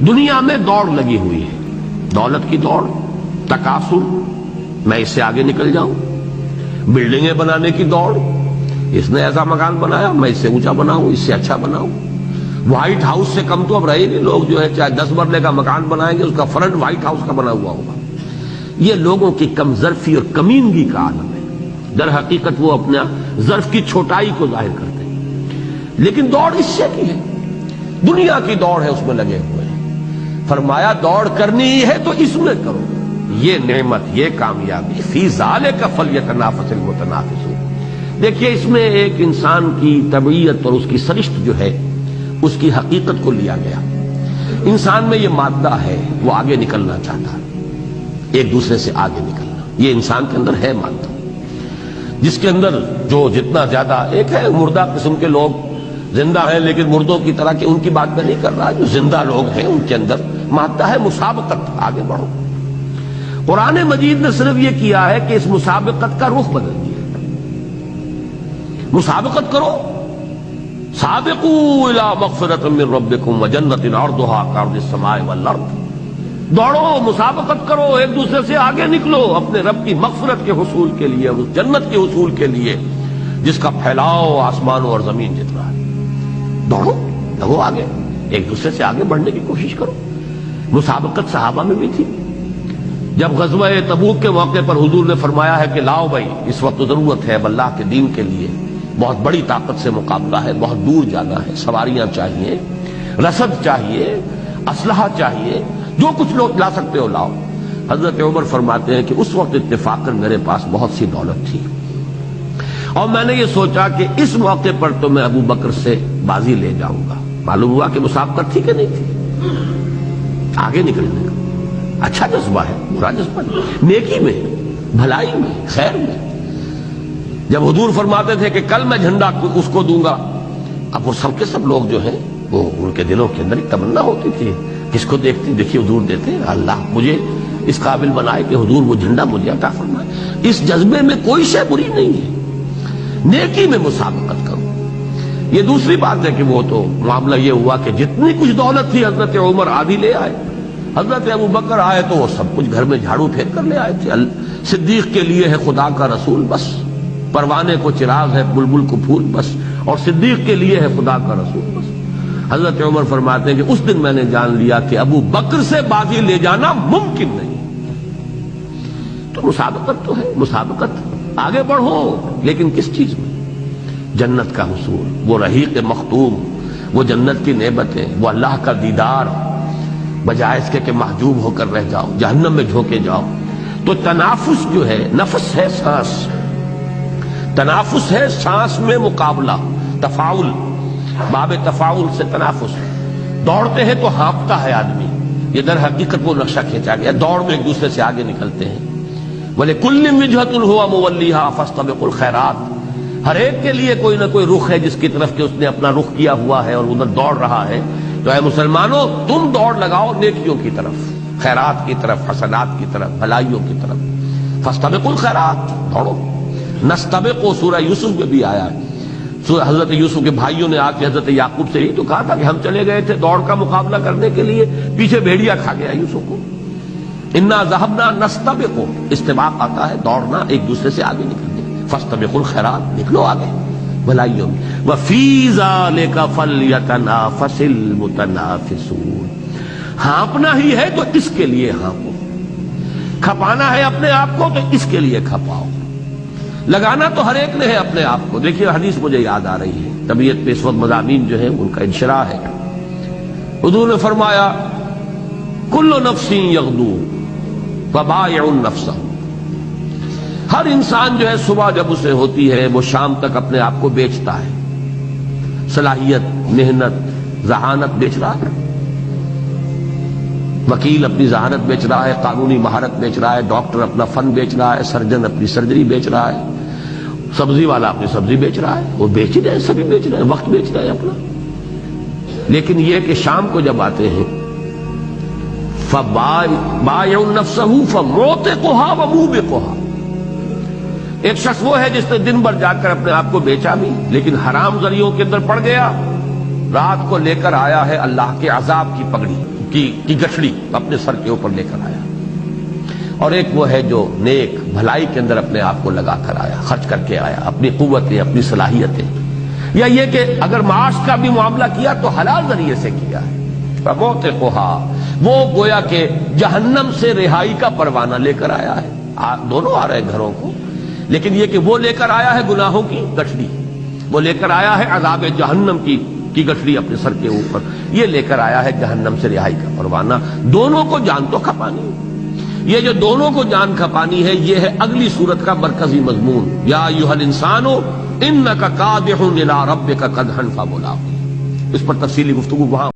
دنیا میں دوڑ لگی ہوئی ہے، دولت کی دوڑ، تکاثر، میں اس سے آگے نکل جاؤں، بلڈنگیں بنانے کی دوڑ، اس نے ایسا مکان بنایا میں اس سے اونچا بناؤں، اس سے اچھا بناؤں، وائٹ ہاؤس سے کم تو اب رہے نہیں لوگ، جو ہے چاہے 10 مرلے کا مکان بنائیں گے اس کا فرنٹ وائٹ ہاؤس کا بنا ہوا ہوگا۔ یہ لوگوں کی کم ظرفی اور کمینگی کا عالم ہے، در حقیقت وہ اپنا ظرف کی چھوٹائی کو ظاہر کرتے ہیں، لیکن دوڑ اس سے کی ہے، دنیا کی دوڑ ہے، اس میں لگے ہوئے ہیں۔ فرمایا دوڑ کرنی ہی ہے تو اس میں کرو، یہ نعمت، یہ کامیابی، فی ذالک فلیتنافس المتنافسون۔ دیکھیے اس میں ایک انسان کی طبیعت اور اس کی سرشت جو ہے اس کی حقیقت کو لیا گیا۔ انسان میں یہ مادہ ہے، وہ آگے نکلنا چاہتا ہے، ایک دوسرے سے آگے نکلنا، یہ انسان کے اندر ہے مادہ، جس کے اندر جو جتنا زیادہ، ایک ہے مردہ قسم کے لوگ زندہ ہیں لیکن مردوں کی طرح کہ ان کی بات میں نہیں کر رہا، جو زندہ لوگ ہیں ان کے اندر مادہ ہے مسابقت، آگے بڑھو۔ قرآن مجید نے صرف یہ کیا ہے کہ اس مسابقت کا رخ بدل دیا، مسابقت کرو، سابقوا الی مغفرۃ من ربکم وجنۃ عرضها کعرض السماء والارض، دوڑو، مسابقت کرو، ایک دوسرے سے آگے نکلو اپنے رب کی مغفرت کے حصول کے لیے، اس جنت کے حصول کے لیے جس کا پھیلاؤ آسمانوں اور زمین جتنا ہے۔ دوڑو، لگو آگے، ایک دوسرے سے آگے بڑھنے کی کوشش کرو۔ مسابقت صحابہ میں بھی تھی۔ جب غزوہ تبوک کے موقع پر حضور نے فرمایا ہے کہ لاؤ بھائی اس وقت ضرورت ہے اب اللہ کے دین کے لیے، بہت بڑی طاقت سے مقابلہ ہے، بہت دور جانا ہے، سواریاں چاہیے، رسد چاہیے، اسلحہ چاہیے، جو کچھ لوگ لا سکتے ہو لاؤ۔ حضرت عمر فرماتے ہیں کہ اس وقت اتفاقاً میرے پاس بہت سی دولت تھی اور میں نے یہ سوچا کہ اس موقع پر تو میں ابو بکر سے بازی لے جاؤں گا۔ معلوم ہوا کہ مسابقت تھی کہ نہیں تھی، آگے نکلنے کا اچھا جذبہ ہے، برا جذبہ نہیں، نیکی میں، بھلائی میں، خیر میں۔ جب حضور فرماتے تھے کہ کل میں جھنڈا اس کو دوں گا، اب وہ سب کے سب لوگ جو ہیں وہ ان کے دلوں کے اندر ایک تمنا ہوتی تھی، کس کو دیکھتے دیکھیے حضور دیتے، اللہ مجھے اس قابل بنائے کہ حضور وہ جھنڈا مجھے عطا فرمائے۔ اس جذبے میں کوئی شے بری نہیں ہے، نیکی میں مسابقت کرو۔ یہ دوسری بات ہے کہ وہ تو معاملہ یہ ہوا کہ جتنی کچھ دولت تھی حضرت عمر آدھی لے آئے، حضرت ابو بکر آئے تو وہ سب کچھ گھر میں جھاڑو پھینک کر لے آئے تھے۔ صدیق کے لیے ہے خدا کا رسول بس، پروانے کو چراغ ہے بلبل کو پھول بس، اور صدیق کے لیے ہے خدا کا رسول بس۔ حضرت عمر فرماتے ہیں کہ اس دن میں نے جان لیا کہ ابو بکر سے بازی لے جانا ممکن نہیں۔ تو مسابقت تو ہے، مسابقت، آگے بڑھو، لیکن کس چیز میں؟ جنت کا حصول، وہ رحیق مختوم، وہ جنت کی نعمتیں، وہ اللہ کا دیدار، بجائے اس کے کہ محجوب ہو کر رہ جاؤ، جہنم میں جھونکے جاؤ۔ تو تنافس جو ہے، نفس ہے سانس، تنافس ہے سانس میں مقابلہ، تفاعل، باب تفاعل سے تنافس۔ دوڑتے ہیں تو ہانپتا ہے آدمی، یہ در حقیقت وہ نقشہ کھینچا گیا، دوڑ میں ایک دوسرے سے آگے نکلتے ہیں۔ وَلِكُلٍّ وِجْهَةٌ هُوَ مُوَلِّيهَا فَاسْتَبِقُوا الْخَيْرَاتِ، ہر ایک کے لیے کوئی نہ کوئی رخ ہے جس کی طرف کہ اس نے اپنا رخ کیا ہوا ہے اور ادھر دوڑ رہا ہے۔ تو اے مسلمانوں تم دوڑ لگاؤ نیکیوں کی طرف، خیرات کی طرف، حسنات کی طرف، بھلائیوں کی طرف۔ فاستبقوا الخیرات، دوڑو۔ نستبقوا سورہ یوسف میں بھی آیا ہے، حضرت یوسف کے بھائیوں نے آ کے حضرت یعقوب سے یہی تو کہا تھا کہ ہم چلے گئے تھے دوڑ کا مقابلہ کرنے کے لیے، پیچھے بھیڑیا کھا گیا یوسف کو۔ انا ذهبنا نستبق، استباق آتا ہے دوڑنا، ایک دوسرے سے آگے نکلنے۔ فاستبقوا الخیرات، نکلو آگے بھلائیوں میں۔ وفی ذلک فلیتنافس المتنافسون، ہانپنا ہی ہے تو اس کے لیے ہانپو، کھپانا ہے اپنے آپ کو تو اس کے لیے کھپاؤ، لگانا تو ہر ایک نے ہے اپنے آپ کو۔ دیکھیے حدیث مجھے یاد آ رہی ہے، طبیعت پہ اس وقت مضامین جو ہے ان کا انشراح ہے۔ حضور نے فرمایا کل نفس یغدو فبائع نفسہ، ہر انسان جو ہے صبح جب اسے ہوتی ہے وہ شام تک اپنے آپ کو بیچتا ہے، صلاحیت، محنت، ذہانت بیچ رہا ہے، وکیل اپنی ذہانت بیچ رہا ہے، قانونی مہارت بیچ رہا ہے، ڈاکٹر اپنا فن بیچ رہا ہے، سرجن اپنی سرجری بیچ رہا ہے، سبزی والا اپنی سبزی بیچ رہا ہے، وہ بیچ ہی رہے، سبھی بیچ رہے ہیں، وقت بیچ رہے ہیں اپنا۔ لیکن یہ کہ شام کو جب آتے ہیں فبائع نفسہ فموتقھا وموبقھا، ایک شخص وہ ہے جس نے دن بھر جا کر اپنے آپ کو بیچا بھی لیکن حرام ذریعوں کے اندر پڑ گیا، رات کو لے کر آیا ہے اللہ کے عذاب کی پگڑی کی گٹھڑی اپنے سر کے اوپر لے کر آیا، اور ایک وہ ہے جو نیک بھلائی کے اندر اپنے آپ کو لگا کر آیا، خرچ کر کے آیا اپنی قوتیں، اپنی صلاحیتیں، یا یہ کہ اگر معاش کا بھی معاملہ کیا تو حلال ذریعے سے کیا ہے۔ فَمَوْتِقُهَا، وہ گویا کہ جہنم سے رہائی کا پروانہ لے کر آیا ہے، دونوں آ رہے گھروں کو، لیکن یہ کہ وہ لے کر آیا ہے گناہوں کی گٹھڑی، وہ لے کر آیا ہے عذاب جہنم کی گٹھڑی اپنے سر کے اوپر، یہ لے کر آیا ہے جہنم سے رہائی کا پروانہ۔ دونوں کو جان تو کھپانی، یہ جو دونوں کو جان کھپانی ہے یہ ہے اگلی سورت کا مرکزی مضمون، یا ایھا الانسان انک کادح الی ربک کدحا فملاقیہ۔ اس پر تفصیلی گفتگو وہاں